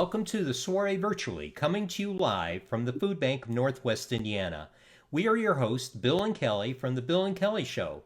welcome to the Soiree Virtually, coming to you live from the Food Bank of Northwest Indiana. We are your hosts, Bill and Kelly from the Bill and Kelly Show.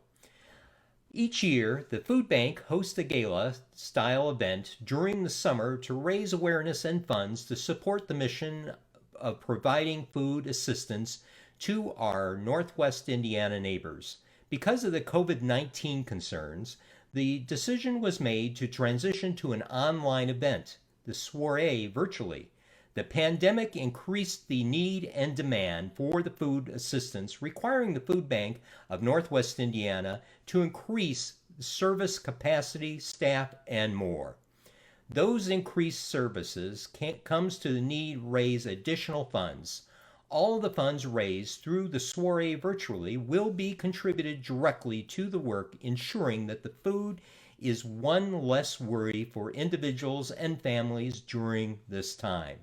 Each year, the Food Bank hosts a gala-style event during the summer to raise awareness and funds to support the mission of providing food assistance to our Northwest Indiana neighbors. Because of the COVID-19 concerns, the decision was made to transition to an online event, the Soiree Virtually. The pandemic increased the need and demand for the food assistance, requiring the Food Bank of Northwest Indiana to increase service capacity, staff, and more. Those increased services comes to the need to raise additional funds. All of the funds raised through the Soiree Virtually will be contributed directly to the work, ensuring that the food is one less worry for individuals and families during this time.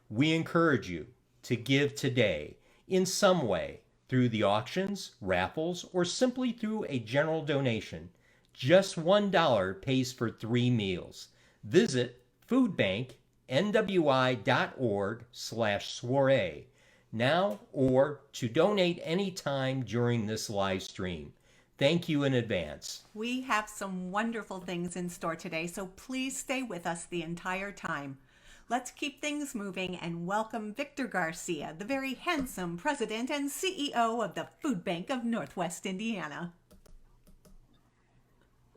We encourage you to give today in some way through the auctions, raffles, or simply through a general donation. Just $1 pays for 3 meals. Visit foodbanknwi.org/soiree now or to donate anytime during this live stream. Thank you in advance. We have some wonderful things in store today, so please stay with us the entire time. Let's keep things moving and welcome Victor Garcia, the very handsome president and CEO of the Food Bank of Northwest Indiana.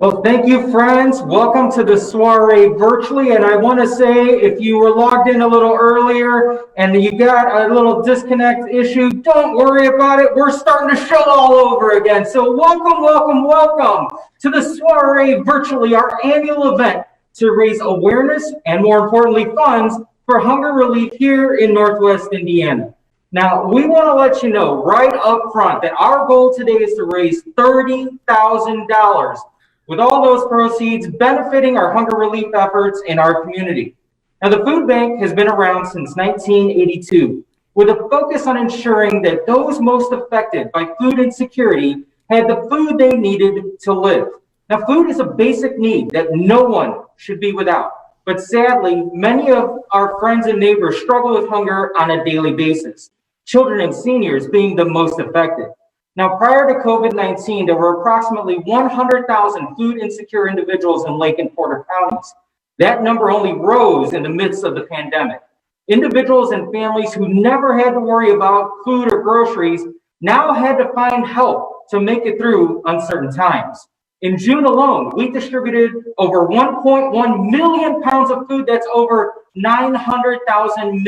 Well, thank you, friends. Welcome to the Soiree Virtually. And I want to say, if you were logged in a little earlier and you got a little disconnect issue, don't worry about it. We're starting to show all over again. So welcome to the Soiree Virtually, our annual event to raise awareness and, more importantly, funds for hunger relief here in Northwest Indiana. Now, we want to let you know right up front that our goal today is to raise $30,000. with all those proceeds benefiting our hunger relief efforts in our community. Now, the Food Bank has been around since 1982, with a focus on ensuring that those most affected by food insecurity had the food they needed to live. Now, food is a basic need that no one should be without, but sadly, many of our friends and neighbors struggle with hunger on a daily basis, children and seniors being the most affected. Now, prior to COVID-19, there were approximately 100,000 food insecure individuals in Lake and Porter counties. That number only rose in the midst of the pandemic. Individuals and families who never had to worry about food or groceries now had to find help to make it through uncertain times. In June alone, we distributed over 1.1 million pounds of food. That's over 900,000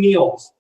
meals,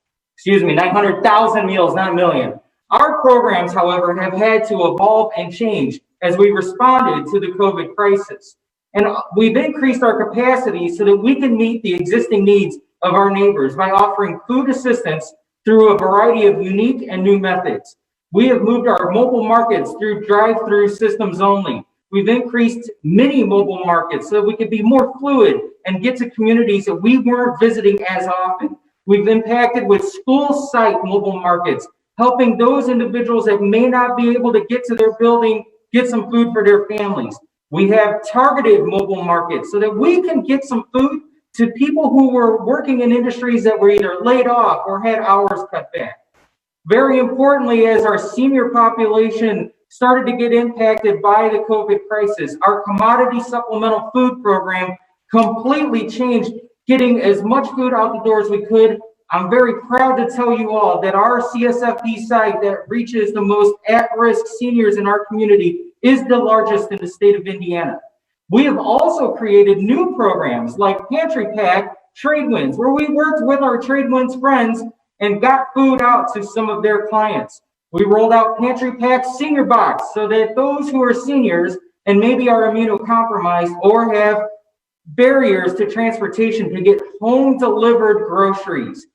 not million. Our programs, however, have had to evolve and change as we responded to the COVID crisis. And we've increased our capacity so that we can meet the existing needs of our neighbors by offering food assistance through a variety of unique and new methods. We have moved our mobile markets through drive-through systems only. We've increased mini mobile markets so that we could be more fluid and get to communities that we weren't visiting as often. We've impacted with school site mobile markets, helping those individuals that may not be able to get to their building, get some food for their families. We have targeted mobile markets so that we can get some food to people who were working in industries that were either laid off or had hours cut back. Very importantly, as our senior population started to get impacted by the COVID crisis, our commodity supplemental food program completely changed, getting as much food out the door as we could. I'm very proud to tell you all that our CSFD site that reaches the most at-risk seniors in our community is the largest in the state of Indiana. We have also created new programs like Pantry Pack Trade Winds, where we worked with our Trade Winds friends and got food out to some of their clients. We rolled out Pantry Pack Senior Box so that those who are seniors and maybe are immunocompromised or have barriers to transportation can get home delivered groceries.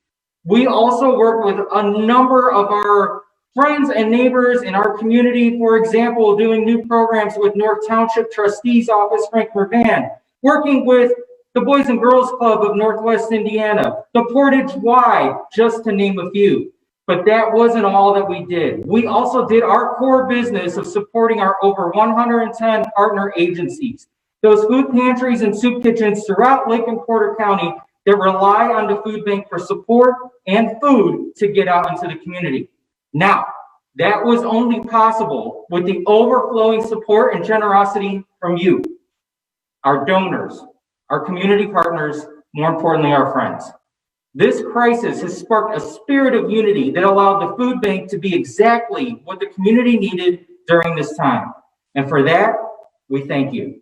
We also work with a number of our friends and neighbors in our community, for example, doing new programs with North Township Trustees Office, Frank Mervan, working with the Boys and Girls Club of Northwest Indiana, the Portage Y, just to name a few. But that wasn't all that we did. We also did our core business of supporting our over 110 partner agencies. Those food pantries and soup kitchens throughout Lake and Porter County that rely on the food bank for support and food to get out into the community. Now, that was only possible with the overflowing support and generosity from you, our donors, our community partners, more importantly, our friends. This crisis has sparked a spirit of unity that allowed the food bank to be exactly what the community needed during this time. And for that, we thank you.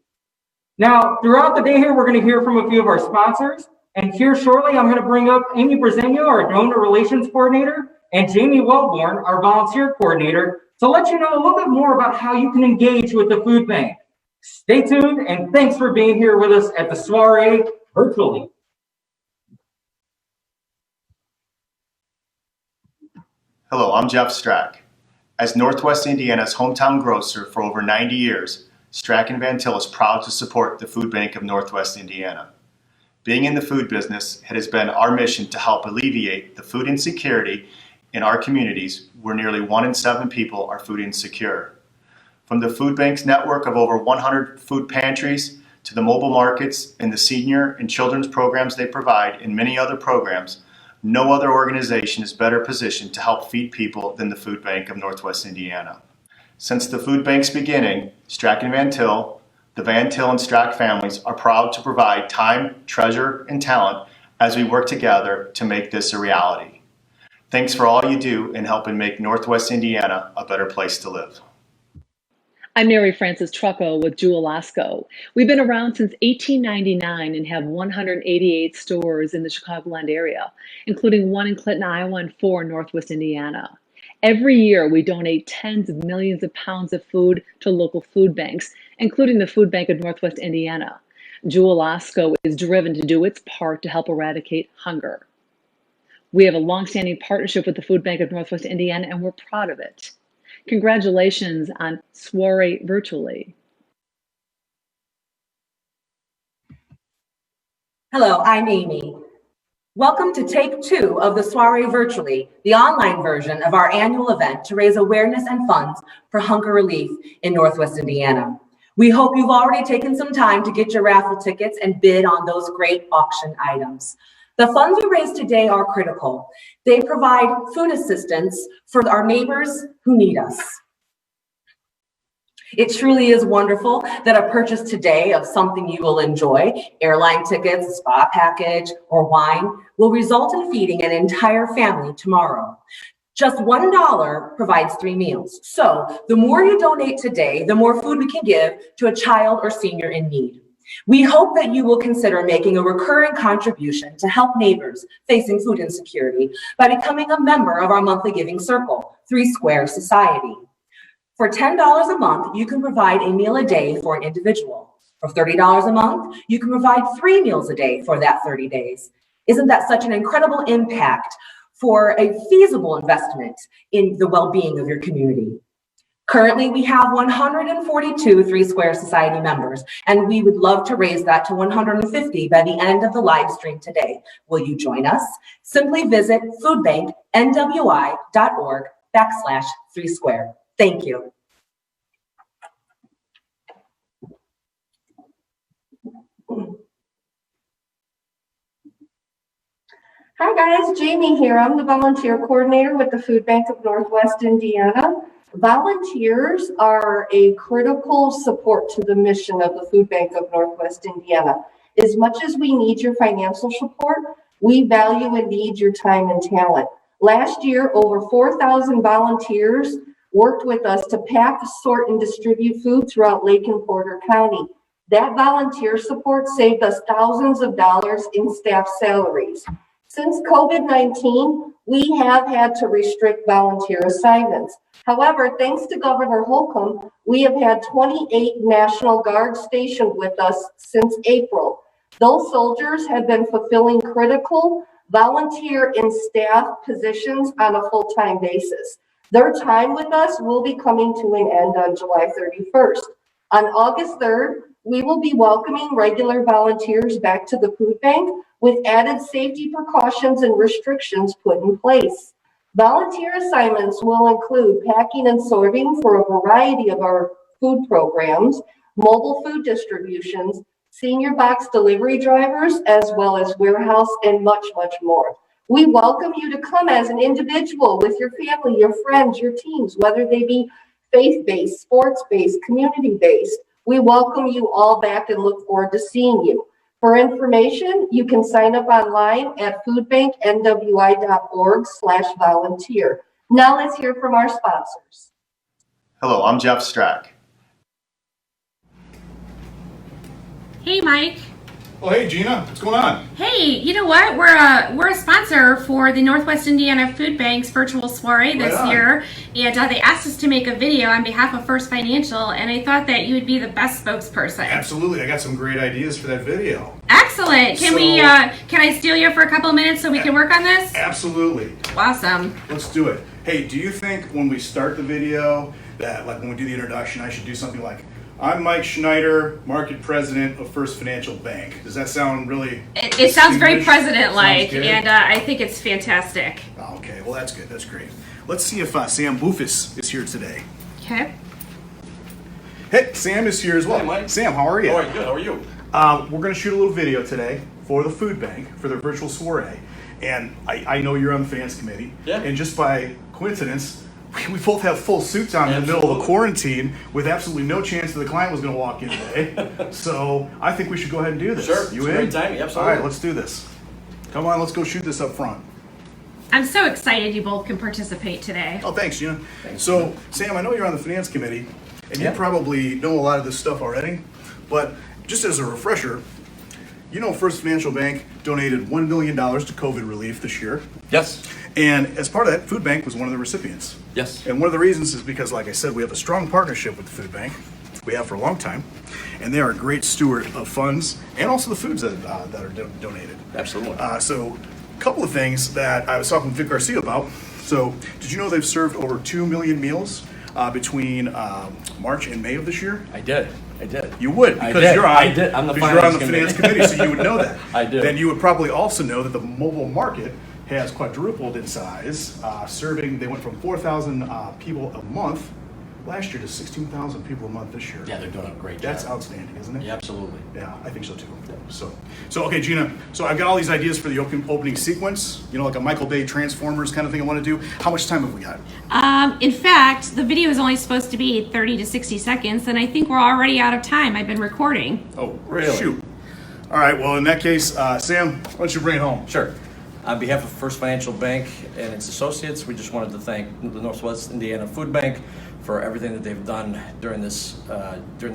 Now, throughout the day here, we're going to hear from a few of our sponsors. And here shortly, I'm going to bring up Amy Bresenio, our Donor Relations Coordinator, and Jamie Wellborn, our Volunteer Coordinator, to let you know a little bit more about how you can engage with the food bank. Stay tuned, and thanks for being here with us at the Soiree virtually. Hello, I'm Jeff Strack. As Northwest Indiana's hometown grocer for over 90 years, Strack & Van Til is proud to support the Food Bank of Northwest Indiana. Being in the food business, it has been our mission to help alleviate the food insecurity in our communities where nearly 1 in 7 people are food insecure. From the food bank's network of over 100 food pantries to the mobile markets and the senior and children's programs they provide and many other programs, no other organization is better positioned to help feed people than the Food Bank of Northwest Indiana. Since the food bank's beginning, Strack & Van Til, the Van Til and Strack families are proud to provide time, treasure, and talent as we work together to make this a reality. Thanks for all you do in helping make Northwest Indiana a better place to live. I'm Mary Frances Trucco with Jewel Osco. We've been around since 1899 and have 188 stores in the Chicagoland area, including 1 in Clinton, Iowa, and 4 in Northwest Indiana. Every year, we donate tens of millions of pounds of food to local food banks, including the Food Bank of Northwest Indiana. Jewel Osco is driven to do its part to help eradicate hunger. We have a longstanding partnership with the Food Bank of Northwest Indiana, and we're proud of it. Congratulations on Soiree virtually. Hello, I'm Amy. Welcome to take 2 of the Soiree virtually, the online version of our annual event to raise awareness and funds for hunger relief in Northwest Indiana. We hope you've already taken some time to get your raffle tickets and bid on those great auction items. The funds we raise today are critical. They provide food assistance for our neighbors who need us. It truly is wonderful that a purchase today of something you will enjoy, airline tickets, a spa package, or wine, will result in feeding an entire family tomorrow. Just $1 provides 3 meals. So the more you donate today, the more food we can give to a child or senior in need. We hope that you will consider making a recurring contribution to help neighbors facing food insecurity by becoming a member of our monthly giving circle, 3 Square Society. For $10 a month, you can provide a meal a day for an individual. For $30 a month, you can provide 3 meals a day for that 30 days. Isn't that such an incredible impact for a feasible investment in the well-being of your community? Currently, we have 142 3 Square Society members, and we would love to raise that to 150 by the end of the live stream today. Will you join us? Simply visit foodbanknwi.org/3 Square. Thank you. Hi guys, Jamie here. I'm the volunteer coordinator with the Food Bank of Northwest Indiana. Volunteers are a critical support to the mission of the Food Bank of Northwest Indiana. As much as we need your financial support, we value and need your time and talent. Last year, over 4,000 volunteers worked with us to pack, sort, and distribute food throughout Lake and Porter County. That volunteer support saved us thousands of dollars in staff salaries. Since COVID-19, we have had to restrict volunteer assignments. However, thanks to Governor Holcomb, we have had 28 National Guard stationed with us since April. Those soldiers have been fulfilling critical volunteer and staff positions on a full-time basis. Their time with us will be coming to an end on July 31st. On August 3rd, we will be welcoming regular volunteers back to the food bank with added safety precautions and restrictions put in place. Volunteer assignments will include packing and sorting for a variety of our food programs, mobile food distributions, senior box delivery drivers, as well as warehouse and much, much more. We welcome you to come as an individual with your family, your friends, your teams, whether they be faith-based, sports-based, community-based. We welcome you all back and look forward to seeing you. For information, you can sign up online at foodbanknwi.org/volunteer. Now let's hear from our sponsors. Hello, I'm Jeff Strack. Hey, Mike. Oh, hey, Gina. What's going on? Hey, you know what? We're a sponsor for the Northwest Indiana Food Bank's virtual soiree this year, and they asked us to make a video on behalf of First Financial, and I thought that you would be the best spokesperson. Absolutely. I got some great ideas for that video. Excellent. Can I steal you for a couple minutes so we can work on this? Absolutely. Awesome. Let's do it. Hey, do you think when we start the video that, like, when we do the introduction, I should do something like, I'm Mike Schneider, Market President of First Financial Bank. Does that sound really... It sounds very president-like, and I think it's fantastic. Oh, okay, well, that's good. That's great. Let's see if Sam Bufus is here today. Okay. Hey, Sam is here as well. Hey, Mike. Sam, how are you? All right, good. How are you? We're going to shoot a little video today for the food bank for their virtual soiree. And I know you're on the finance committee. Yeah. And just by coincidence, we both have full suits on in the middle of the quarantine with absolutely no chance that the client was going to walk in today. So I think we should go ahead and do this. Sure. You it's in? Great timing. Absolutely. All right, let's do this. Come on, let's go shoot this up front. I'm so excited you both can participate today. Oh, thanks, Gina. So, Sam, I know you're on the finance committee, and you probably know a lot of this stuff already, but just as a refresher, you know First Financial Bank donated $1 million to COVID relief this year. Yes. And as part of that, Food Bank was one of the recipients. Yes. And one of the reasons is because, like I said, we have a strong partnership with the Food Bank. We have for a long time. And they are a great steward of funds and also the foods that are donated. Absolutely. So a couple of things that I was talking with Vic Garcia about. So did you know they've served over 2 million meals between March and May of this year? I did. You would, because I did. you're on, I did. I'm the because you're on the finance finance committee, so you would know that. I do. Then you would probably also know that the mobile market has quadrupled in size, they went from 4,000 people a month last year to 16,000 people a month this year. Yeah, they're doing a great job. That's outstanding, isn't it? Yeah, absolutely. Yeah, I think so too. So okay, Gina. So I've got all these ideas for the opening sequence. You know, like a Michael Bay Transformers kind of thing I want to do. How much time have we got? In fact, the video is only supposed to be 30 to 60 seconds, and I think we're already out of time. I've been recording. Oh, Really? Shoot. All right. Well, in that case, Sam, why don't you bring it home? Sure. On behalf of First Financial Bank and its associates, we just wanted to thank the Northwest Indiana Food Bank for everything that they've done during these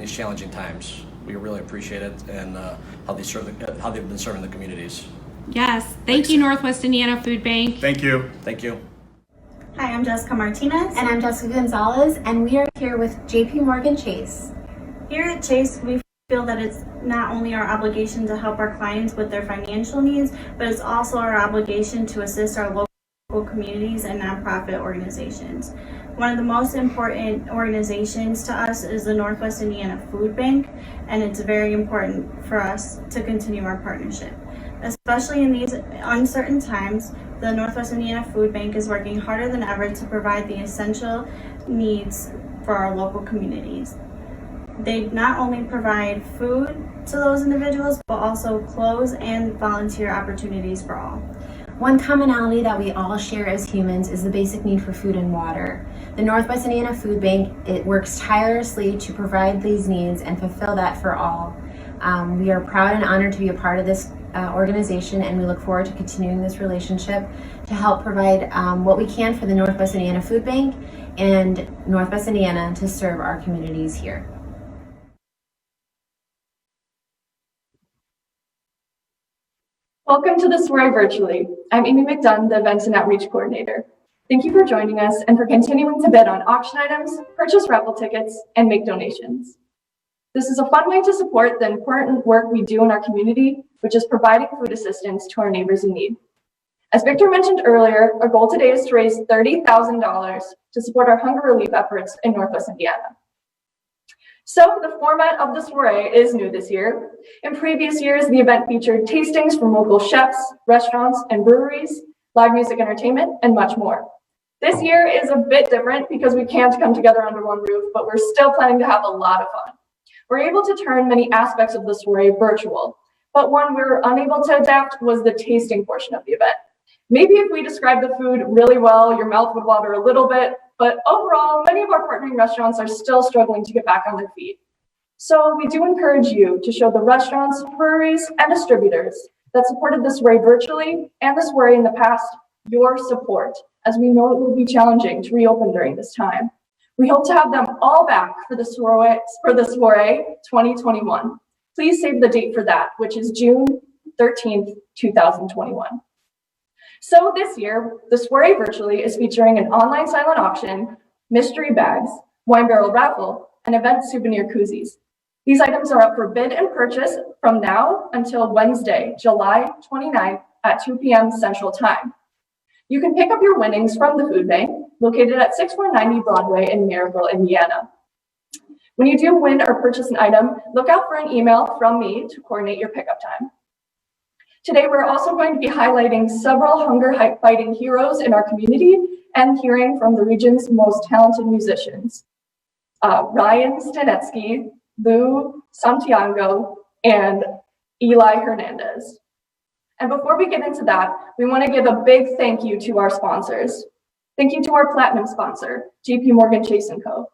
challenging times. We really appreciate it and how they've been serving the communities. Yes, thank you, Northwest Indiana Food Bank. Thank you. Thank you. Hi, I'm Jessica Martinez. And I'm Jessica Gonzalez, and we are here with JP Morgan Chase. Here at Chase, we feel that it's not only our obligation to help our clients with their financial needs, but it's also our obligation to assist our local communities and nonprofit organizations. One of the most important organizations to us is the Northwest Indiana Food Bank, and it's very important for us to continue our partnership. Especially in these uncertain times, the Northwest Indiana Food Bank is working harder than ever to provide the essential needs for our local communities. They not only provide food to those individuals, but also clothes and volunteer opportunities for all. One commonality that we all share as humans is the basic need for food and water. The Northwest Indiana Food Bank, it works tirelessly to provide these needs and fulfill that for all. We are proud and honored to be a part of this organization, and we look forward to continuing this relationship to help provide what we can for the Northwest Indiana Food Bank and Northwest Indiana to serve our communities here. Welcome to the Soiree virtually. I'm Amy McDunn, the Events and Outreach Coordinator. Thank you for joining us and for continuing to bid on auction items, purchase raffle tickets, and make donations. This is a fun way to support the important work we do in our community, which is providing food assistance to our neighbors in need. As Victor mentioned earlier, our goal today is to raise $30,000 to support our hunger relief efforts in Northwest Indiana. So the format of the soiree is new this year. In previous years, the event featured tastings from local chefs, restaurants, and breweries, live music entertainment, and much more. This year is a bit different because we can't come together under one roof, but we're still planning to have a lot of fun. We're able to turn many aspects of the soiree virtual, but one we were unable to adapt was the tasting portion of the event. Maybe if we described the food really well, your mouth would water a little bit, but overall, many of our partnering restaurants are still struggling to get back on their feet. So we do encourage you to show the restaurants, breweries, and distributors that supported the soiree virtually and the soiree in the past your support, as we know it will be challenging to reopen during this time. We hope to have them all back for the soiree 2021. Please save the date for that, which is June 13th, 2021. So this year, the soiree virtually is featuring an online silent auction, mystery bags, wine barrel raffle, and event souvenir koozies. These items are up for bid and purchase from now until Wednesday, July 29th at 2 p.m. Central Time. You can pick up your winnings from the food bank located at 6490 Broadway in Maryville, Indiana. When you do win or purchase an item, look out for an email from me to coordinate your pickup time. Today, we're also going to be highlighting several hunger fighting heroes in our community and hearing from the region's most talented musicians. Ryan Stanetsky, Lou Santiago, and Eli Hernandez. And before we get into that, we want to give a big thank you to our sponsors. Thank you to our platinum sponsor, JP Morgan Chase & Co.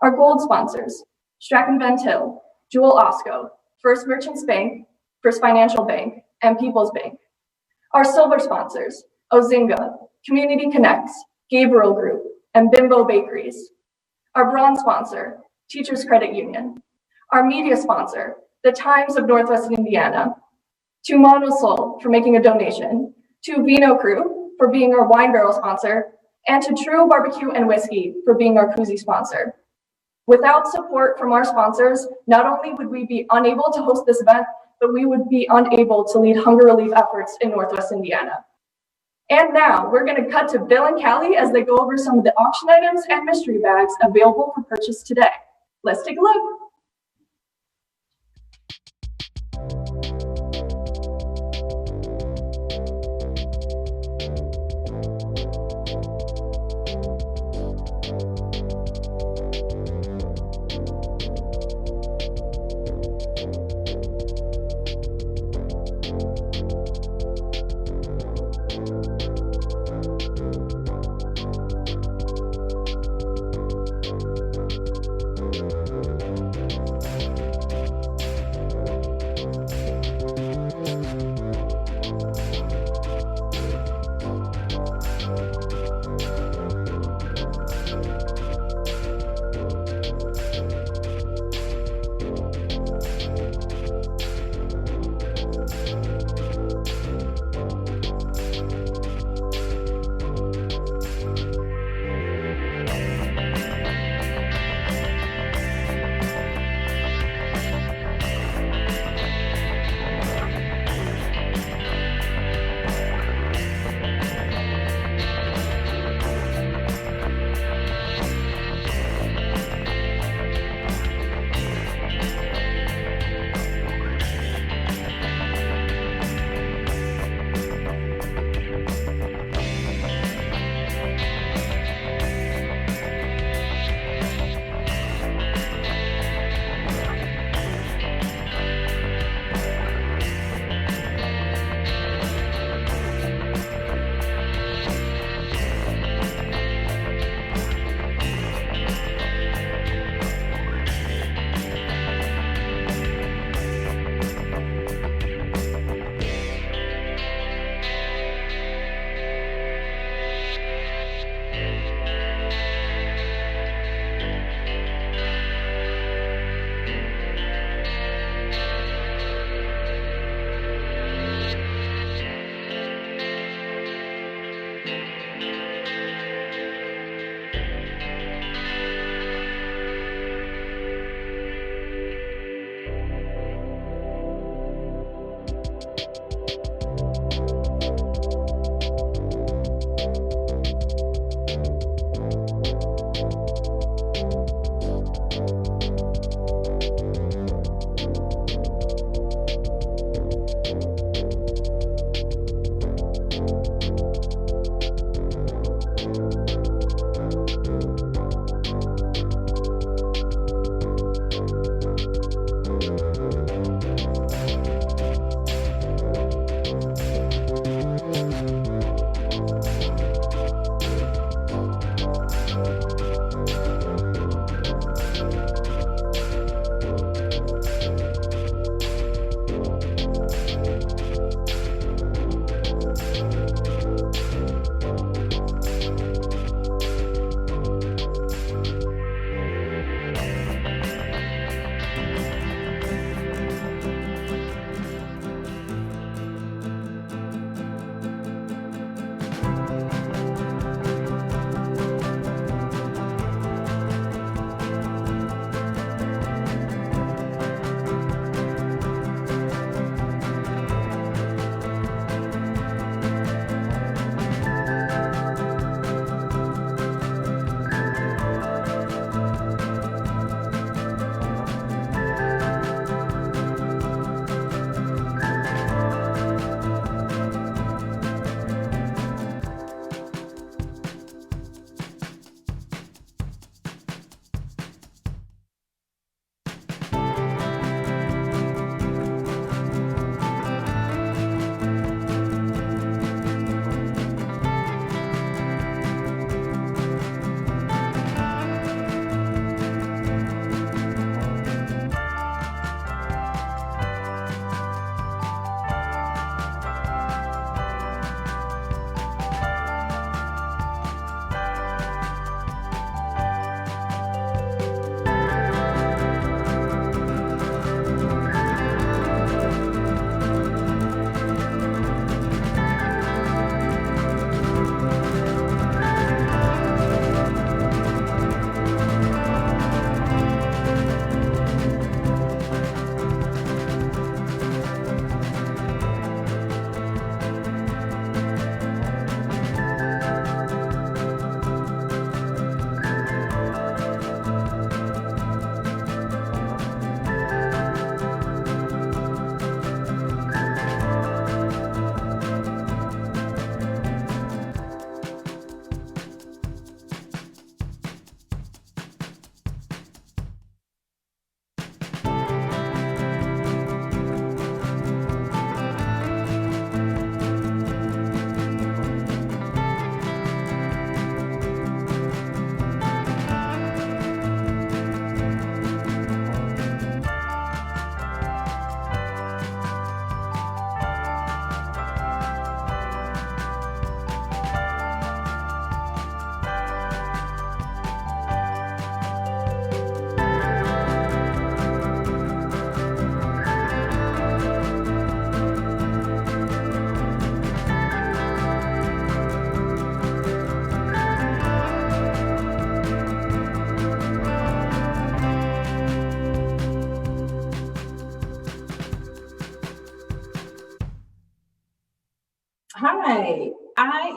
Our gold sponsors, Strachan Van Til, Jewel Osco, First Merchants Bank, First Financial Bank, and People's Bank. Our silver sponsors, Ozinga, Community Connects, Gabriel Group, and Bimbo Bakeries. Our bronze sponsor, Teachers Credit Union. Our media sponsor, The Times of Northwest Indiana. To Monosol for making a donation. To Vino Crew for being our wine barrel sponsor. And to True Barbecue and Whiskey for being our koozie sponsor. Without support from our sponsors, not only would we be unable to host this event, but we would be unable to lead hunger relief efforts in Northwest Indiana. And now we're going to cut to Bill and Callie as they go over some of the auction items and mystery bags available for purchase today. Let's take a look.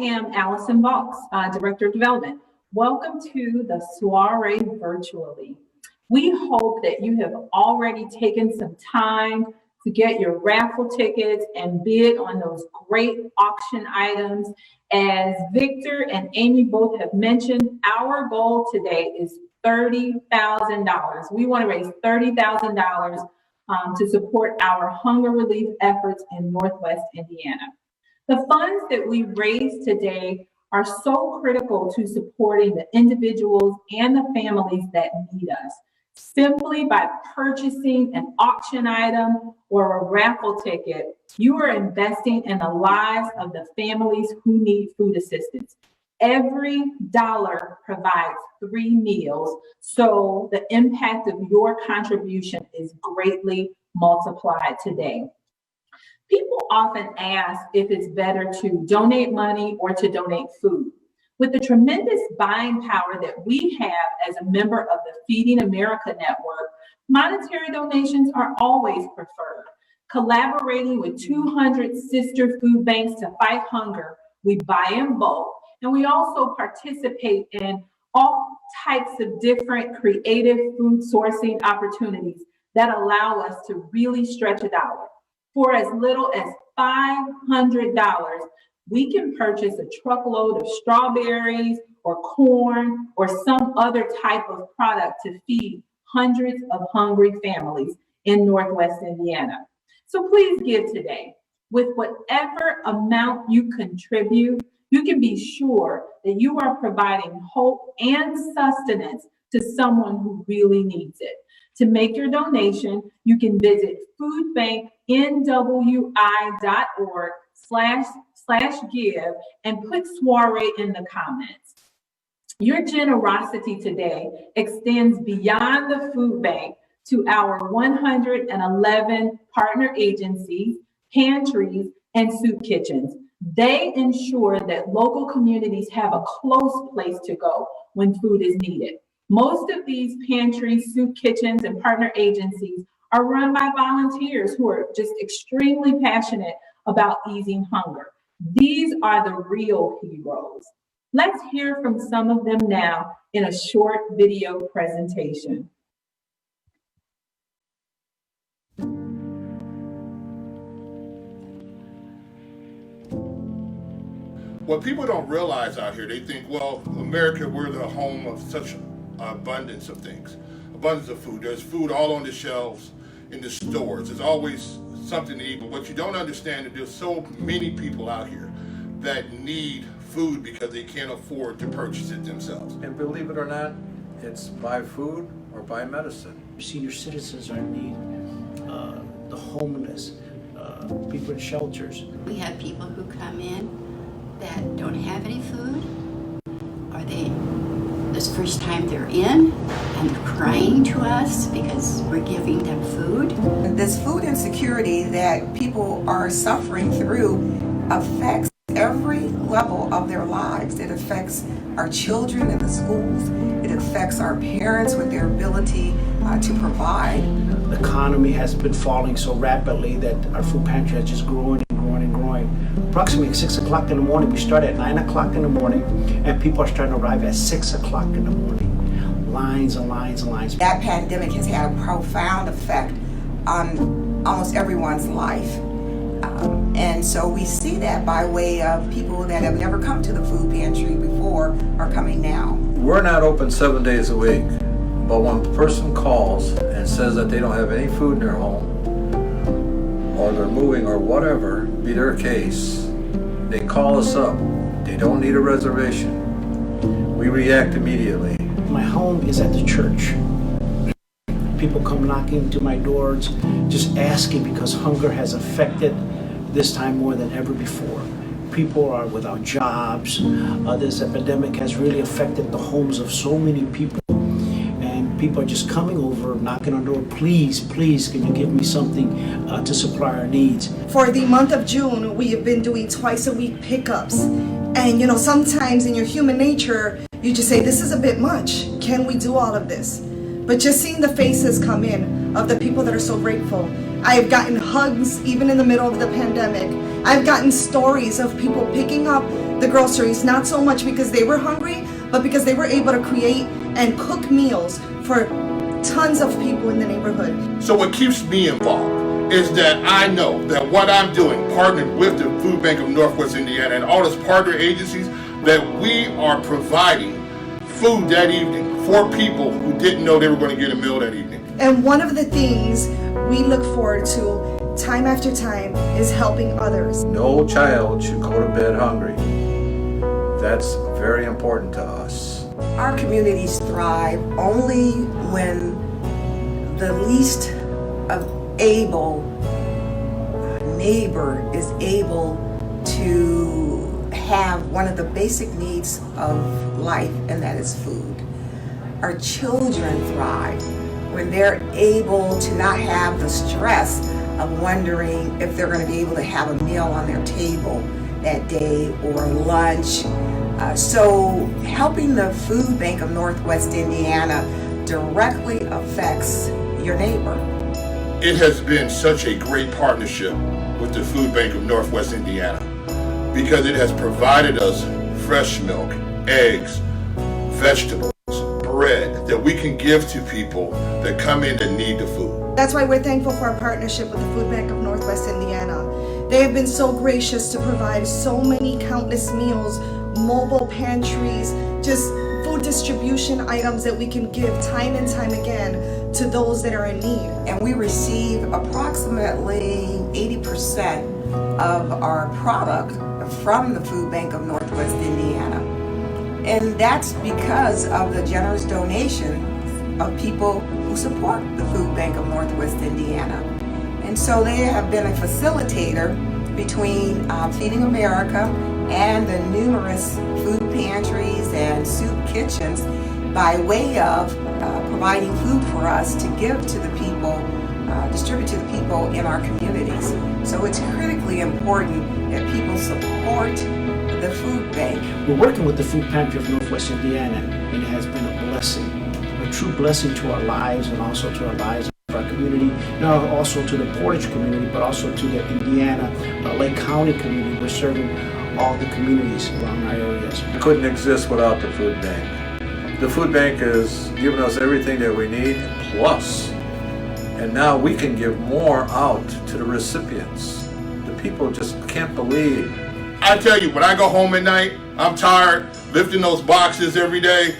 am Allison Vaux, Director of Development. Welcome to the Soiree virtually. We hope that you have already taken some time to get your raffle tickets and bid on those great auction items. As Victor and Amy both have mentioned, our goal today is $30,000. We want to raise $30,000 to support our hunger relief efforts in Northwest Indiana. The funds that we raise today are so critical to supporting the individuals and the families that need us. Simply by purchasing an auction item or a raffle ticket, you are investing in the lives of the families who need food assistance. Every dollar provides 3 meals, so the impact of your contribution is greatly multiplied today. People often ask if it's better to donate money or to donate food. With the tremendous buying power that we have as a member of the Feeding America Network, monetary donations are always preferred. Collaborating with 200 sister food banks to fight hunger, we buy in bulk, and we also participate in all types of different creative food sourcing opportunities that allow us to really stretch a dollar. For as little as $500, we can purchase a truckload of strawberries or corn or some other type of product to feed hundreds of hungry families in Northwest Indiana. So please give today. With whatever amount you contribute, you can be sure that you are providing hope and sustenance to someone who really needs it. To make your donation, you can visit foodbanknwi.org/give and put Soiree in the comments. Your generosity today extends beyond the food bank to our 111 partner agencies, pantries, and soup kitchens. They ensure that local communities have a close place to go when food is needed. Most of these pantries, soup kitchens, and partner agencies are run by volunteers who are just extremely passionate about easing hunger. These are the real heroes. Let's hear from some of them now in a short video presentation. What people don't realize out here, they think, well, America, we're the home of such abundance of things, abundance of food. There's food all on the shelves in the stores. There's always something to eat. But what you don't understand is there's so many people out here that need food because they can't afford to purchase it themselves. And believe it or not, it's buy food or buy medicine. Senior citizens are in need, the homeless, people in shelters. We have people who come in that don't have any food, or this first time they're in and they're crying to us because we're giving them food. This food insecurity that people are suffering through affects every level of their lives. It affects our children in the schools. It affects our parents with their ability to provide. The economy has been falling so rapidly that our food pantry has just growing and growing and growing. Approximately 6 o'clock in the morning, we start at 9 o'clock in the morning, and people are starting to arrive at 6 o'clock in the morning. Lines and lines and lines. That pandemic has had a profound effect on almost everyone's life. And so we see that by way of people that have never come to the food pantry before are coming now. We're not open 7 days a week, but when a person calls and says that they don't have any food in their home, or they're moving or whatever be their case, they call us up. They don't need a reservation. We react immediately. My home is at the church. People come knocking to my doors, just asking because hunger has affected this time more than ever before. People are without jobs. This epidemic has really affected the homes of so many people. And people are just coming over, knocking on the door, please, please, can you give me something to supply our needs? For the month of June, we have been doing twice a week pickups. And you know, sometimes in your human nature, you just say, this is a bit much. Can we do all of this? But just seeing the faces come in of the people that are so grateful. I have gotten hugs even in the middle of the pandemic. I've gotten stories of people picking up the groceries, not so much because they were hungry, but because they were able to create and cook meals for tons of people in the neighborhood. So what keeps me involved is that I know that what I'm doing, partnered with the Food Bank of Northwest Indiana and all its partner agencies, that we are providing food that evening for people who didn't know they were going to get a meal that evening. And one of the things we look forward to time after time is helping others. No child should go to bed hungry. That's very important to us. Our communities thrive only when the least able neighbor is able to have one of the basic needs of life, and that is food. Our children thrive when they're able to not have the stress of wondering if they're going to be able to have a meal on their table that day or lunch. So helping the Food Bank of Northwest Indiana directly affects your neighbor. It has been such a great partnership with the Food Bank of Northwest Indiana because it has provided us fresh milk, eggs, vegetables, bread that we can give to people that come in and need the food. That's why we're thankful for our partnership with the Food Bank of Northwest Indiana. They have been so gracious to provide so many countless meals, mobile pantries, just food distribution items that we can give time and time again to those that are in need. And we receive approximately 80% of our product from the Food Bank of Northwest Indiana. And that's because of the generous donation of people who support the Food Bank of Northwest Indiana. And so they have been a facilitator between Feeding America and the numerous food pantries and soup kitchens by way of providing food for us to give to the people, distribute to the people in our communities. So it's critically important that people support the food bank. We're working with the Food Pantry of Northwest Indiana, and it has been a blessing, a true blessing to our lives and also to our lives of our community, not also to the Portage community, but also to the Indiana Lake County community. We're serving all the communities around our areas. We couldn't exist without the food bank. The food bank has given us everything that we need, plus. And now we can give more out to the recipients. The people just can't believe. I tell you, when I go home at night, I'm tired, lifting those boxes every day,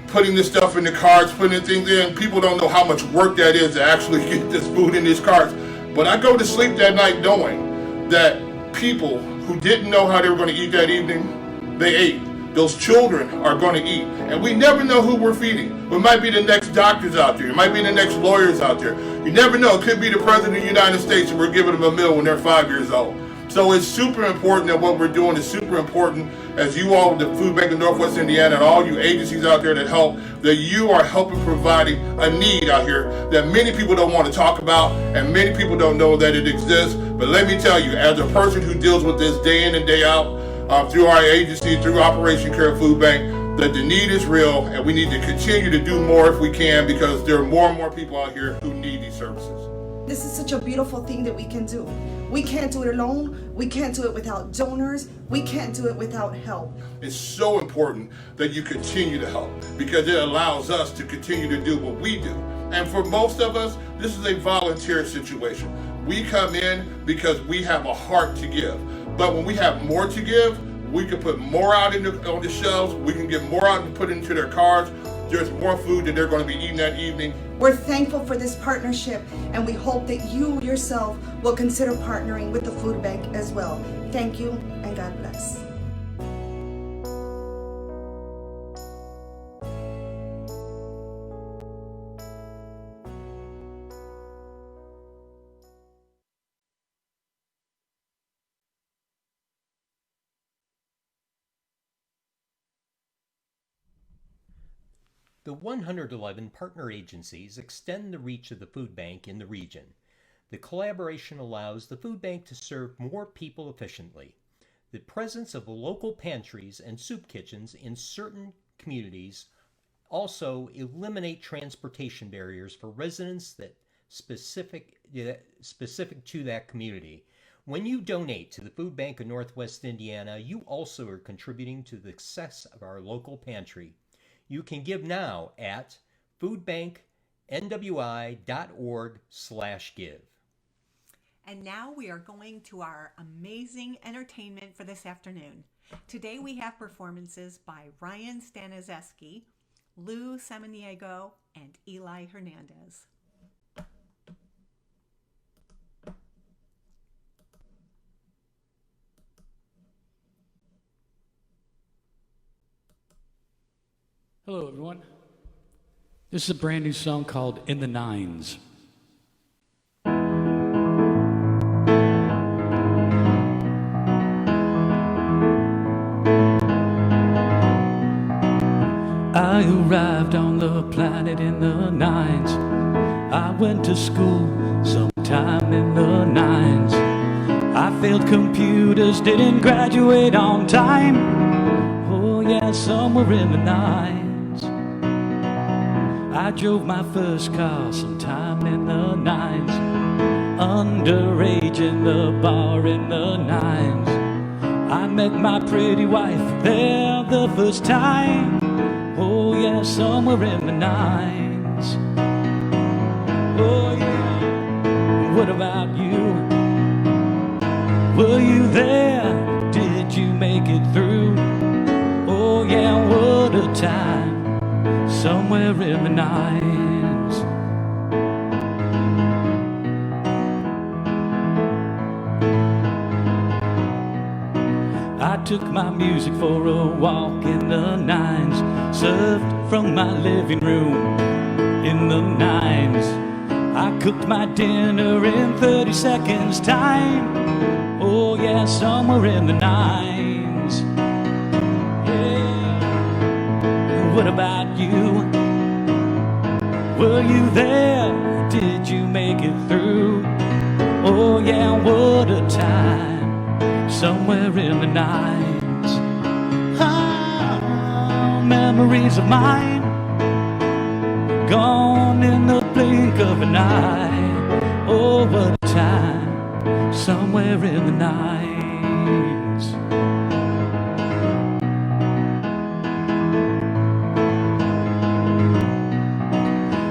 putting this stuff in the carts, putting things in. People don't know how much work that is to actually get this food in these carts. But I go to sleep that night knowing that people who didn't know how they were going to eat that evening, they ate. Those children are going to eat. And we never know who we're feeding. It might be the next doctors out there. It might be the next lawyers out there. You never know. It could be the President of the United States and we're giving them a meal when they're 5 years old. So it's super important that what we're doing is super important as you all, the Food Bank of Northwest Indiana, and all you agencies out there that help, that you are helping providing a need out here that many people don't want to talk about and many people don't know that it exists. But let me tell you, as a person who deals with this day in and day out, through our agency, through Operation Care Food Bank, that the need is real and we need to continue to do more if we can because there are more and more people out here who need these services. This is such a beautiful thing that we can do. We can't do it alone. We can't do it without donors. We can't do it without help. It's so important that you continue to help because it allows us to continue to do what we do. And for most of us, this is a volunteer situation. We come in because we have a heart to give. But when we have more to give, we can put more out on the shelves. We can get more out and put into their cars. There's more food that they're going to be eating that evening. We're thankful for this partnership, and we hope that you yourself will consider partnering with the food bank as well. Thank you, and God bless. The 111 partner agencies extend the reach of the food bank in the region. The collaboration allows the food bank to serve more people efficiently. The presence of local pantries and soup kitchens in certain communities also eliminate transportation barriers for residents that specific to that community. When you donate to the Food Bank of Northwest Indiana, you also are contributing to the success of our local pantry. You can give now at foodbanknwi.org/give. And now we are going to our amazing entertainment for this afternoon. Today we have performances by Ryan Staniszewski, Lou Samaniego, and Eli Hernandez. Hello, everyone. This is a brand new song called In the Nines. I arrived on the planet in the nines. I went to school sometime in the nines. I failed computers, didn't graduate on time. Oh yeah, somewhere in the nines. I drove my first car sometime in the nines. Underage in the bar in the nines. I met my pretty wife there the first time. Oh yeah, somewhere in the nines. Oh yeah, what about you? Were you there? Did you make it through? Oh yeah, what a time. Somewhere in the nines. I took my music for a walk in the nines. Served from my living room in the nines. I cooked my dinner in 30 seconds time. Oh yeah, somewhere in the nines. Yeah. What about you? Were you there? Did you make it through? Oh yeah, what a time. Somewhere in the nines. Ah, memories of mine, gone in the blink of an eye. Oh, what a time. Somewhere in the nines.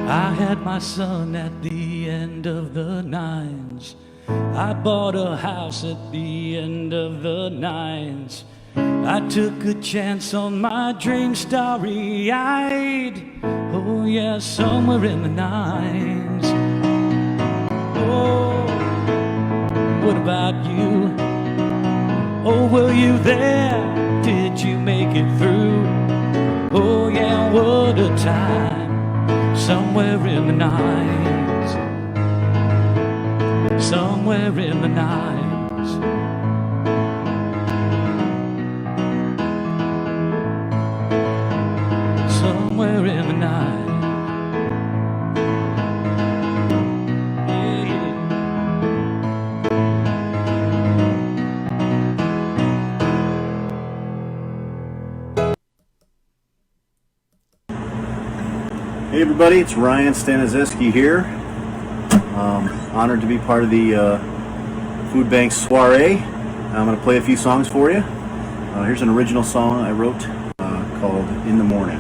I had my son at the end of the nines. I bought a house at the end of the nines. I took a chance on my dream, starry-eyed. Oh yeah, somewhere in the nines. Oh, what about you? Oh, were you there? Did you make it through? Oh yeah, what a time. Somewhere in the nines. Somewhere in the nines. Somewhere in the nines. Hey everybody, it's Ryan Staniszewski here. Honored to be part of the Food Bank Soiree. I'm going to play a few songs for you. Here's an original song I wrote called In the Morning.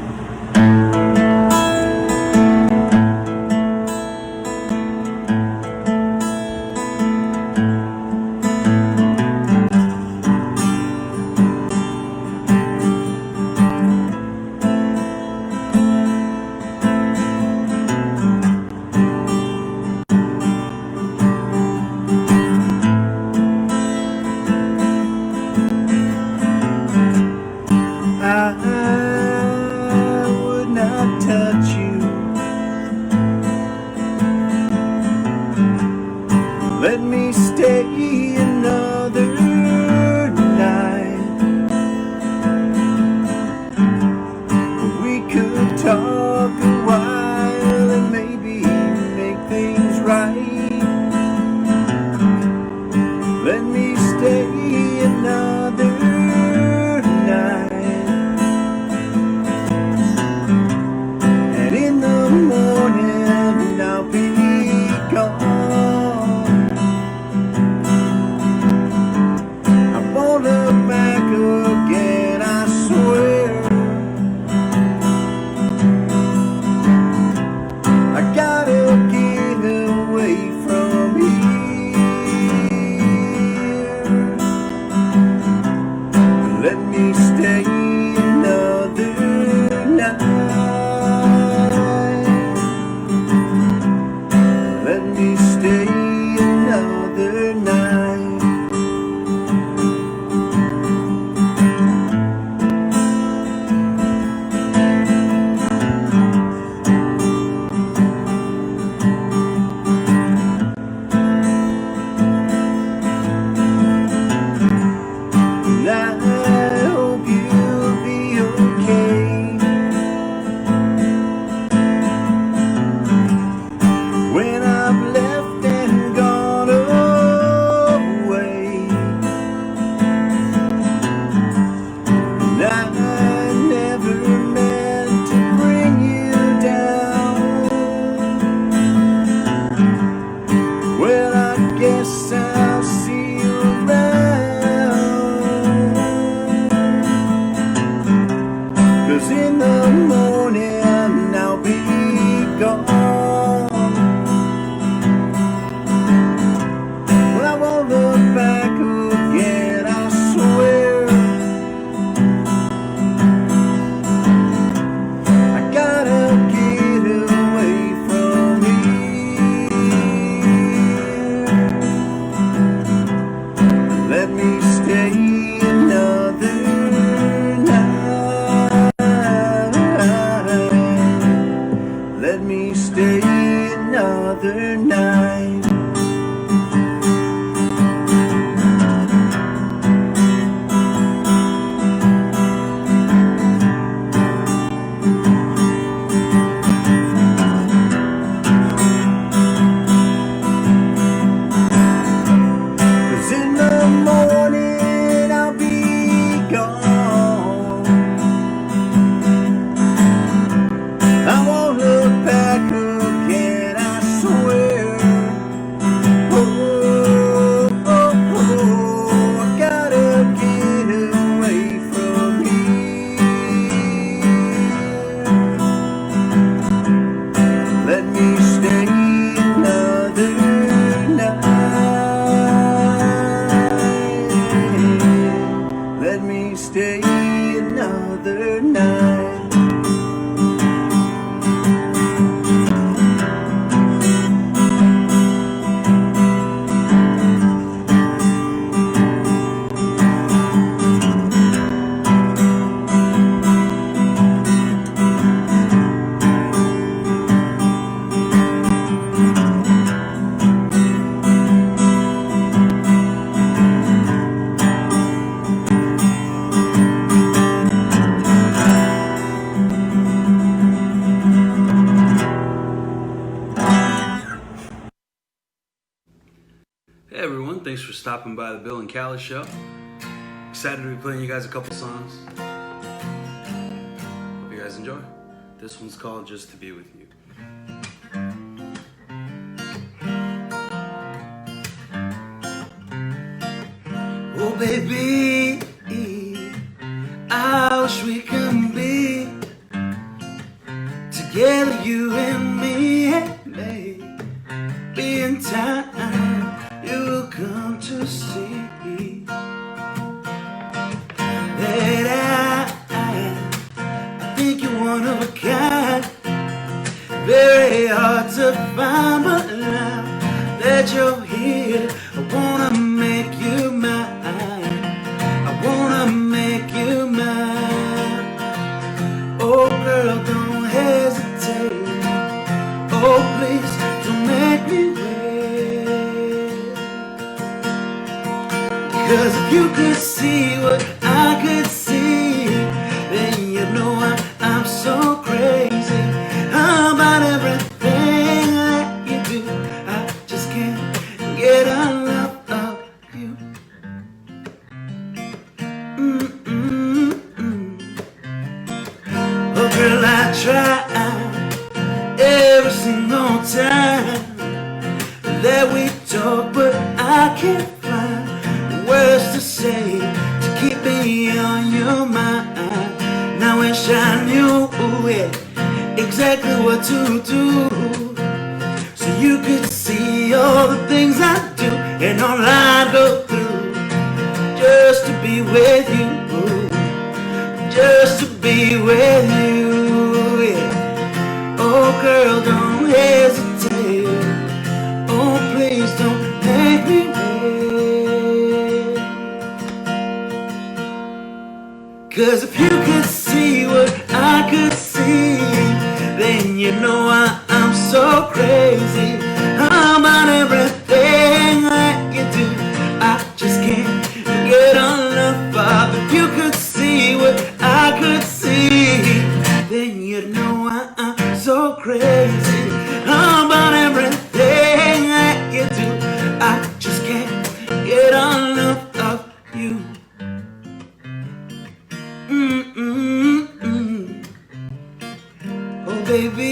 'cause in the morning I'll be gone. Well, I won't look back again, I swear. I gotta get away from here. Let me stay another night. Let me stay another night. In the morning I'll be gone. I won't look back again, I swear. Oh, oh, oh, I gotta get away from here. Let me stay another night. Let me stay another night. Hey everyone, thanks for stopping by the Bill and Callie Show. Excited to be playing you guys a couple songs. Hope you guys enjoy. This one's called Just to Be With You. Oh baby, I wish we could be together, you and me, and maybe in time you will come to see that I think you're one of a kind, very hard to find, but now that you're here, I wanna make you mine. I wanna make you mine. Oh girl, don't hesitate. Oh please, don't make me wait. 'Cause if you could see what I could see, then you know I'm so crazy about everything that you do. I just can't get enough of you. Oh girl, I try every single time that we talk, but I can't find words to say to keep me on your mind. Now I wish I knew exactly what to do, so you could see all the things I do and all I go through just to be with you, just to be with you, yeah. Oh girl, don't hesitate. Oh please, don't make me wait. 'Cause if you could see what I could see, then you know I'm so crazy about everything that you do. I just can't get enough of. If you could see what I could see, then you know I'm so crazy about everything that you do. I just can't get enough of you. Oh baby,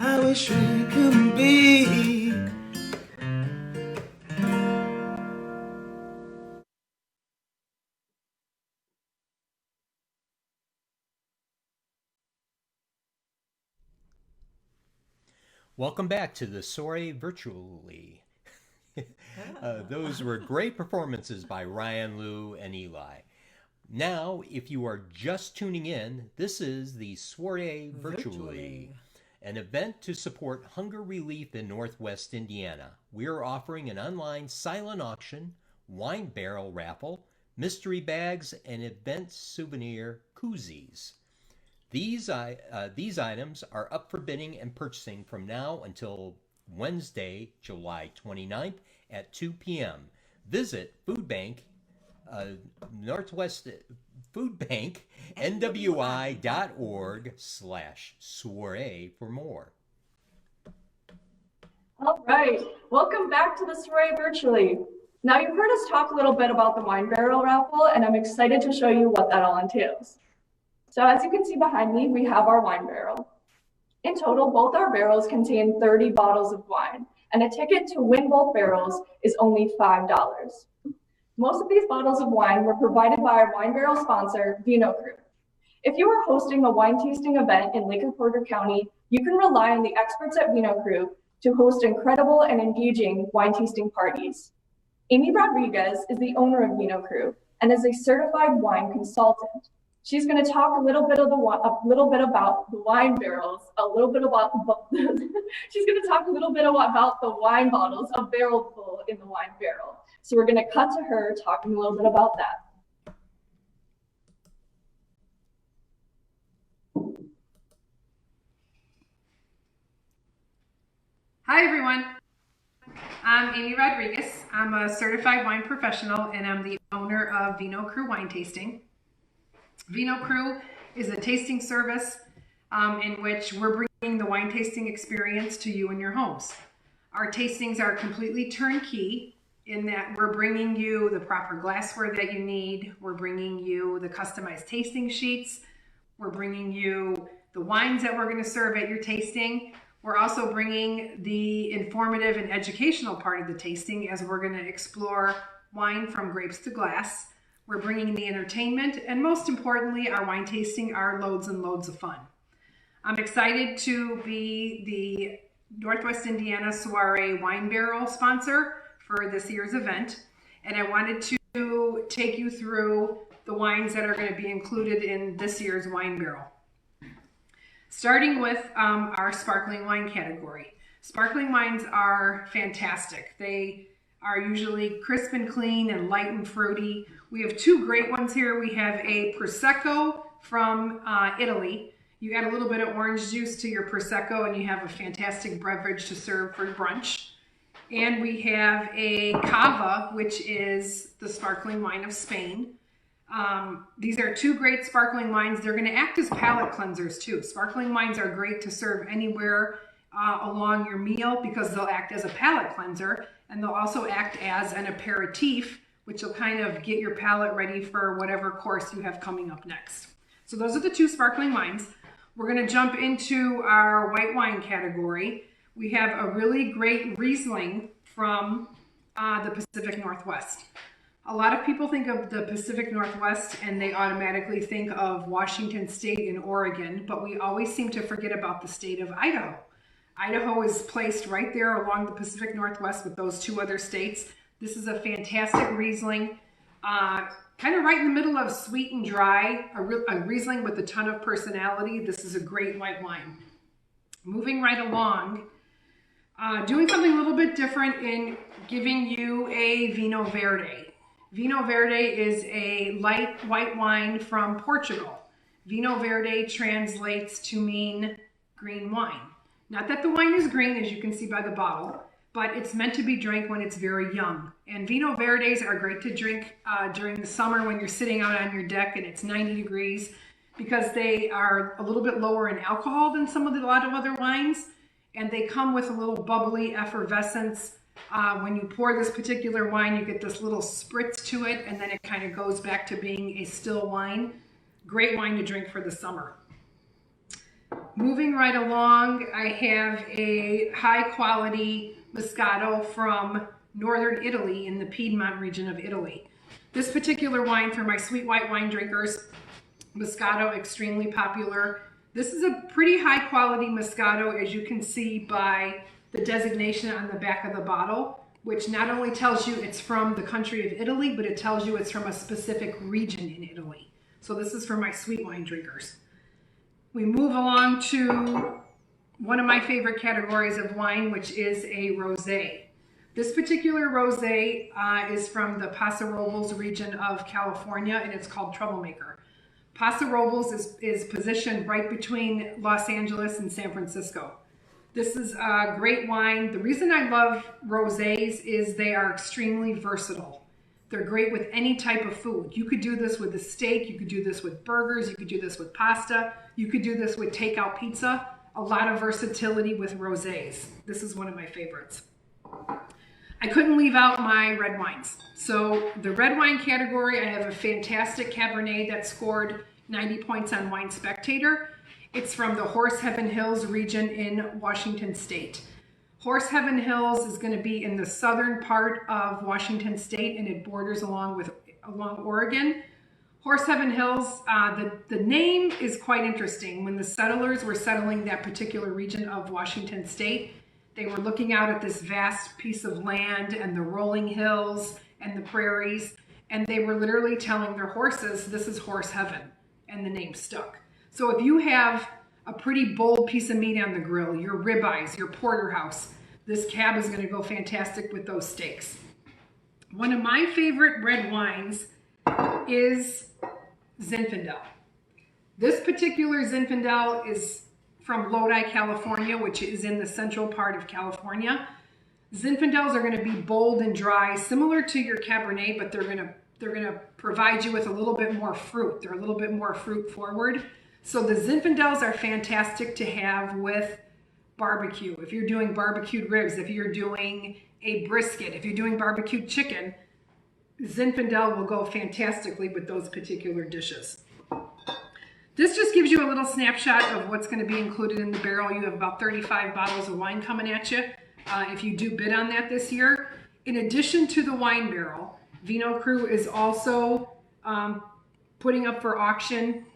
I wish we could be Welcome back to the Soiree virtually. Those were great performances by Ryan, Lou, and Eli. Now, if you are just tuning in, this is the Soiree virtually, an event to support hunger relief in Northwest Indiana. We are offering an online silent auction, wine barrel raffle, mystery bags, and event souvenir koozies. These items are up for bidding and purchasing from now until Wednesday, July 29th at 2 p.m. Visit Northwest Food Bank, nwi.org/soiree for more. All right, welcome back to the Soiree virtually. Now you've heard us talk a little bit about the wine barrel raffle, and I'm excited to show you what that all entails. So as you can see behind me, we have our wine barrel. In total, both our barrels contain 30 bottles of wine, and a ticket to win both barrels is only $5. Most of these bottles of wine were provided by our wine barrel sponsor, Vino Crew. If you are hosting a wine tasting event in Lake and Porter County, you can rely on the experts at Vino Crew to host incredible and engaging wine tasting parties. Amy Rodriguez is the owner of Vino Crew and is a certified wine consultant. She's going to talk a little bit about the wine barrels, she's going to talk a little bit about the wine bottles available in the wine barrel. So we're going to cut to her talking a little bit about that. Hi everyone, I'm Amy Rodriguez. I'm a certified wine professional and I'm the owner of Vino Crew Wine Tasting. Vino Crew is a tasting service in which we're bringing the wine tasting experience to you in your homes. Our tastings are completely turnkey in that we're bringing you the proper glassware that you need. We're bringing you the customized tasting sheets. We're bringing you the wines that we're going to serve at your tasting. We're also bringing the informative and educational part of the tasting as we're going to explore wine from grapes to glass. We're bringing the entertainment, and most importantly, our wine tasting are loads and loads of fun. I'm excited to be the Northwest Indiana Soiree wine barrel sponsor for this year's event, and I wanted to take you through the wines that are going to be included in this year's wine barrel. Starting with our sparkling wine category. Sparkling wines are fantastic. They are usually crisp and clean and light and fruity. We have two great ones here. We have a Prosecco from Italy. You add a little bit of orange juice to your Prosecco and you have a fantastic beverage to serve for brunch. And we have a Cava, which is the sparkling wine of Spain. These are two great sparkling wines. They're going to act as palate cleansers too. Sparkling wines are great to serve anywhere along your meal because they'll act as a palate cleanser, and they'll also act as an aperitif, which will kind of get your palate ready for whatever course you have coming up next. So those are the two sparkling wines. We're going to jump into our white wine category. We have a really great Riesling from the Pacific Northwest. A lot of people think of the Pacific Northwest and they automatically think of Washington State and Oregon, but we always seem to forget about the state of Idaho. Idaho is placed right there along the Pacific Northwest with those two other states. This is a fantastic Riesling, kind of right in the middle of sweet and dry, a Riesling with a ton of personality. This is a great white wine. Moving right along, doing something a little bit different in giving you a Vinho Verde. Vinho Verde is a light white wine from Portugal. Vinho Verde translates to mean green wine. Not that the wine is green, as you can see by the bottle, but it's meant to be drank when it's very young. And Vinho Verdes are great to drink during the summer when you're sitting out on your deck and it's 90 degrees because they are a little bit lower in alcohol than a lot of other wines. And they come with a little bubbly effervescence. When you pour this particular wine, you get this little spritz to it, and then it kind of goes back to being a still wine. Great wine to drink for the summer. Moving right along, I have a high quality Moscato from northern Italy in the Piedmont region of Italy. This particular wine for my sweet white wine drinkers, Moscato, extremely popular. This is a pretty high quality Moscato, as you can see by the designation on the back of the bottle, which not only tells you it's from the country of Italy, but it tells you it's from a specific region in Italy. So this is for my sweet wine drinkers. We move along to one of my favorite categories of wine, which is a rosé. This particular rosé is from the Paso Robles region of California, and it's called Troublemaker. Paso Robles is positioned right between Los Angeles and San Francisco. This is a great wine. The reason I love rosés is they are extremely versatile. They're great with any type of food. You could do this with a steak, you could do this with burgers, you could do this with pasta, you could do this with takeout pizza. A lot of versatility with rosés. This is one of my favorites. I couldn't leave out my red wines. So the red wine category, I have a fantastic Cabernet that scored 90 points on Wine Spectator. It's from the Horse Heaven Hills region in Washington State. Horse Heaven Hills is going to be in the southern part of Washington State, and it borders along Oregon. Horse Heaven Hills, the name is quite interesting. When the settlers were settling that particular region of Washington State, they were looking out at this vast piece of land and the rolling hills and the prairies, and they were literally telling their horses, this is horse heaven, and the name stuck. So if you have a pretty bold piece of meat on the grill, your ribeyes, your porterhouse, this cab is going to go fantastic with those steaks. One of my favorite red wines is Zinfandel. This particular Zinfandel is from Lodi, California, which is in the central part of California. Zinfandels are going to be bold and dry, similar to your Cabernet, but they're going to provide you with a little bit more fruit. They're a little bit more fruit forward. So the Zinfandels are fantastic to have with barbecue. If you're doing barbecued ribs, if you're doing a brisket, if you're doing barbecued chicken, Zinfandel will go fantastically with those particular dishes. This just gives you a little snapshot of what's going to be included in the barrel. You have about 35 bottles of wine coming at you if you do bid on that this year. In addition to the wine barrel, Vino Crew is also putting up for auction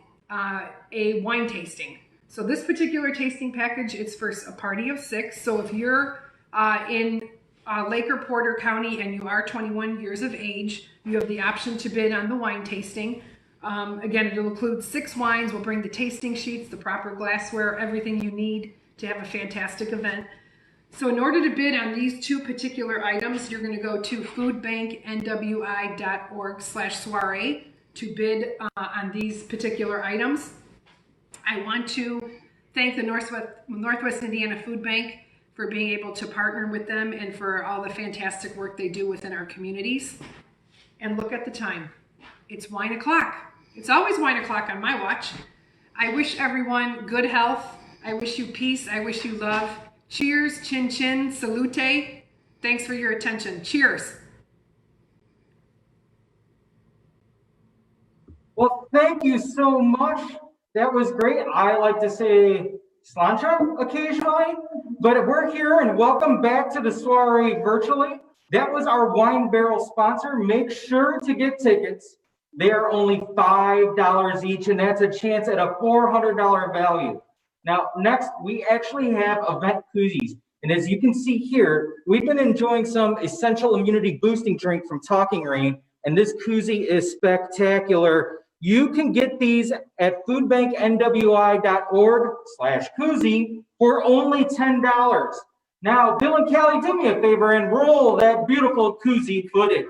a wine tasting. So this particular tasting package is for a party of 6. So if you're in Lake or Porter County and you are 21 years of age, you have the option to bid on the wine tasting. Again, it'll include 6 wines. We'll bring the tasting sheets, the proper glassware, everything you need to have a fantastic event. So in order to bid on these 2 particular items, you're going to go to foodbanknwi.org/soiree to bid on these particular items. I want to thank the Northwest Indiana Food Bank for being able to partner with them and for all the fantastic work they do within our communities. And look at the time. It's wine o'clock. It's always wine o'clock on my watch. I wish everyone good health. I wish you peace. I wish you love. Cheers, chin chin, salute. Thanks for your attention. Cheers. Well, thank you so much. That was great. I like to say slancha occasionally, but we're here and welcome back to the soiree virtually. That was our wine barrel sponsor. Make sure to get tickets. They are only $5 each, and that's a chance at a $400 value. Now, next, we actually have event koozies. And as you can see here, we've been enjoying some essential immunity boosting drink from Talking Rain, and this koozie is spectacular. You can get these at foodbanknwi.org/koozie for only $10. Now, Bill and Callie, do me a favor and roll that beautiful koozie footage.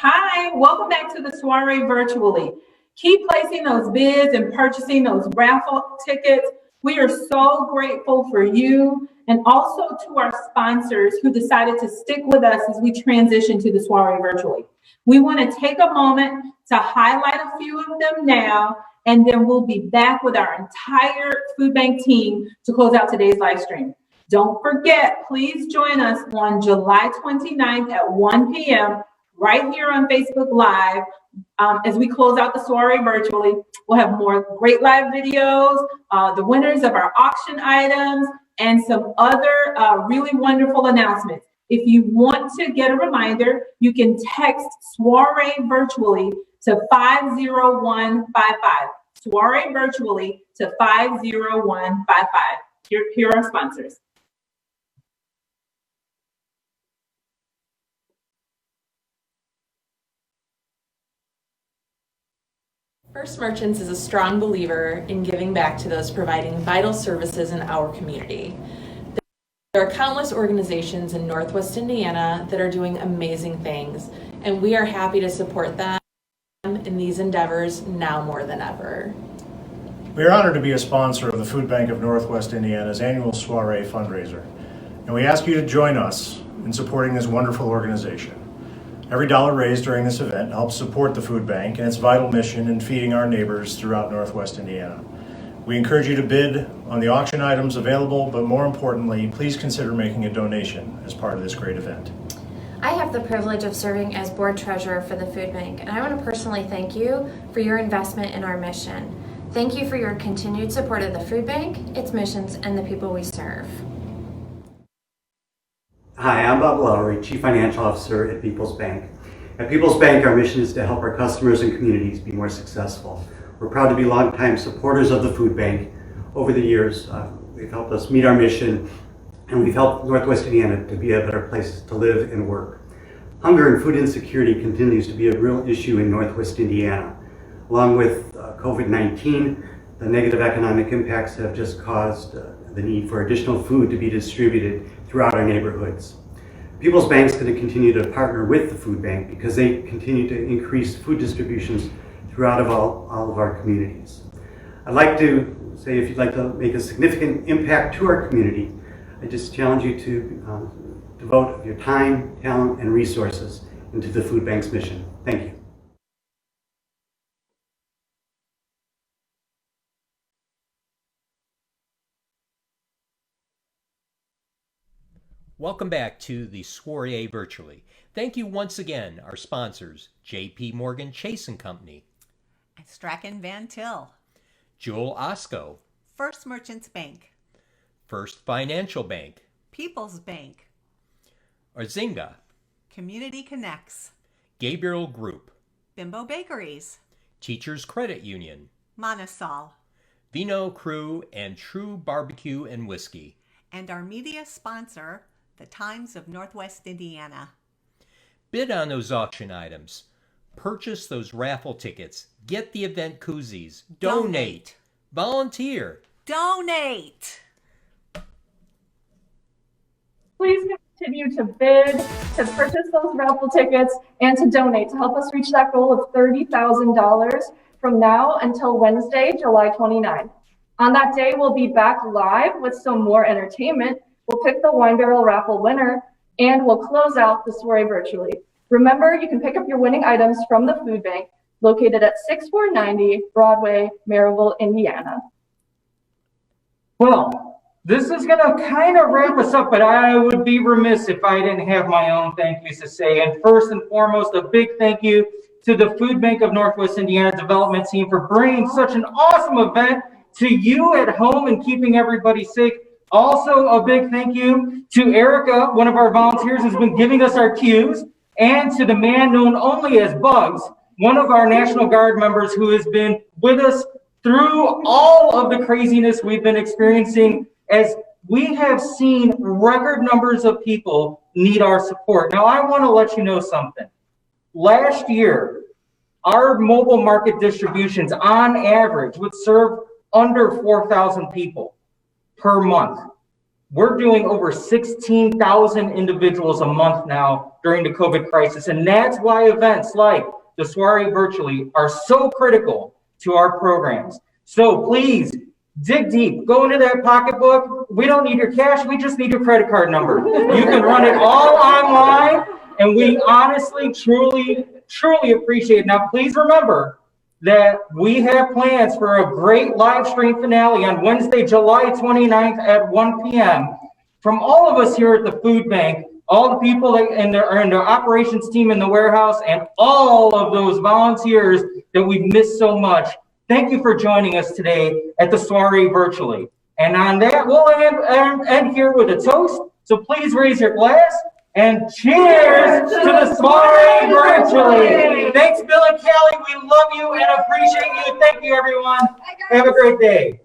Hi, welcome back to the soiree virtually. Keep placing those bids and purchasing those raffle tickets We are so grateful for you and also to our sponsors who decided to stick with us as we transition to the soiree virtually. We want to take a moment to highlight a few of them now, and then we'll be back with our entire food bank team to close out today's live stream. Don't forget, please join us on July 29th at 1 p.m. right here on Facebook Live as we close out the soiree virtually. We'll have more great live videos, the winners of our auction items, and some other really wonderful announcements. If you want to get a reminder, you can text soiree virtually to 50155. Soiree virtually to 50155. Here are our sponsors. First Merchants is a strong believer in giving back to those providing vital services in our community. There are countless organizations in Northwest Indiana that are doing amazing things, and we are happy to support them in these endeavors now more than ever. We are honored to be a sponsor of the Food Bank of Northwest Indiana's annual Soiree fundraiser, and we ask you to join us in supporting this wonderful organization. Every dollar raised during this event helps support the food bank and its vital mission in feeding our neighbors throughout Northwest Indiana. We encourage you to bid on the auction items available, but more importantly, please consider making a donation as part of this great event. I have the privilege of serving as board treasurer for the food bank, and I want to personally thank you for your investment in our mission. Thank you for your continued support of the food bank, its missions, and the people we serve. Hi, I'm Bob Lowry, Chief Financial Officer at People's Bank. At People's Bank, our mission is to help our customers and communities be more successful. We're proud to be longtime supporters of the food bank. Over the years, they've helped us meet our mission, and we've helped Northwest Indiana to be a better place to live and work. Hunger and food insecurity continues to be a real issue in Northwest Indiana. Along with COVID-19, the negative economic impacts have just caused the need for additional food to be distributed throughout our neighborhoods. People's Bank is going to continue to partner with the food bank because they continue to increase food distributions throughout all of our communities. I'd like to say, if you'd like to make a significant impact to our community, I just challenge you to devote your time, talent, and resources into the food bank's mission. Thank you. Welcome back to the Soiree Virtually. Thank you once again, our sponsors, J.P. Morgan Chase & Company, Strachan Van Til, Joel Osco, First Merchants Bank, First Financial Bank, People's Bank, Arzinga, Community Connects, Gabriel Group, Bimbo Bakeries, Teachers Credit Union, Monasol, Vino Crew, and True Barbecue and Whiskey. And our media sponsor, the Times of Northwest Indiana. Bid on those auction items. Purchase those raffle tickets. Get the event koozies. Donate. Volunteer. Donate. Please continue to bid, to purchase those raffle tickets, and to donate to help us reach that goal of $30,000 from now until Wednesday, July 29th. On that day, we'll be back live with some more entertainment. We'll pick the wine barrel raffle winner, and we'll close out the soiree virtually. Remember, you can pick up your winning items from the food bank located at 6490 Broadway, Maryville, Indiana. Well, this is going to kind of wrap us up, but I would be remiss if I didn't have my own thank yous to say. And first and foremost, a big thank you to the Food Bank of Northwest Indiana development team for bringing such an awesome event to you at home and keeping everybody safe. Also, a big thank you to Erica, one of our volunteers who's been giving us our cues, and to the man known only as Bugs, one of our National Guard members who has been with us through all of the craziness we've been experiencing, as we have seen record numbers of people need our support. Now, I want to let you know something. Last year, our mobile market distributions on average would serve under 4,000 people per month. We're doing over 16,000 individuals a month now during the COVID crisis. And that's why events like the Soiree Virtually are so critical to our programs. So please dig deep, go into that pocketbook. We don't need your cash, we just need your credit card number. You can run it all online, and we honestly, truly appreciate it. Now, please remember that we have plans for a great live stream finale on Wednesday, July 29th at 1 p.m. From all of us here at the food bank, all the people that in the operations team in the warehouse, and all of those volunteers that we've missed so much. Thank you for joining us today at the Soiree virtually. And on that, we'll end here with a toast. So please raise your glass and cheers to the Soiree virtually. Thanks, Bill and Kelly. We love you and appreciate you. Thank you, everyone. Have a great day.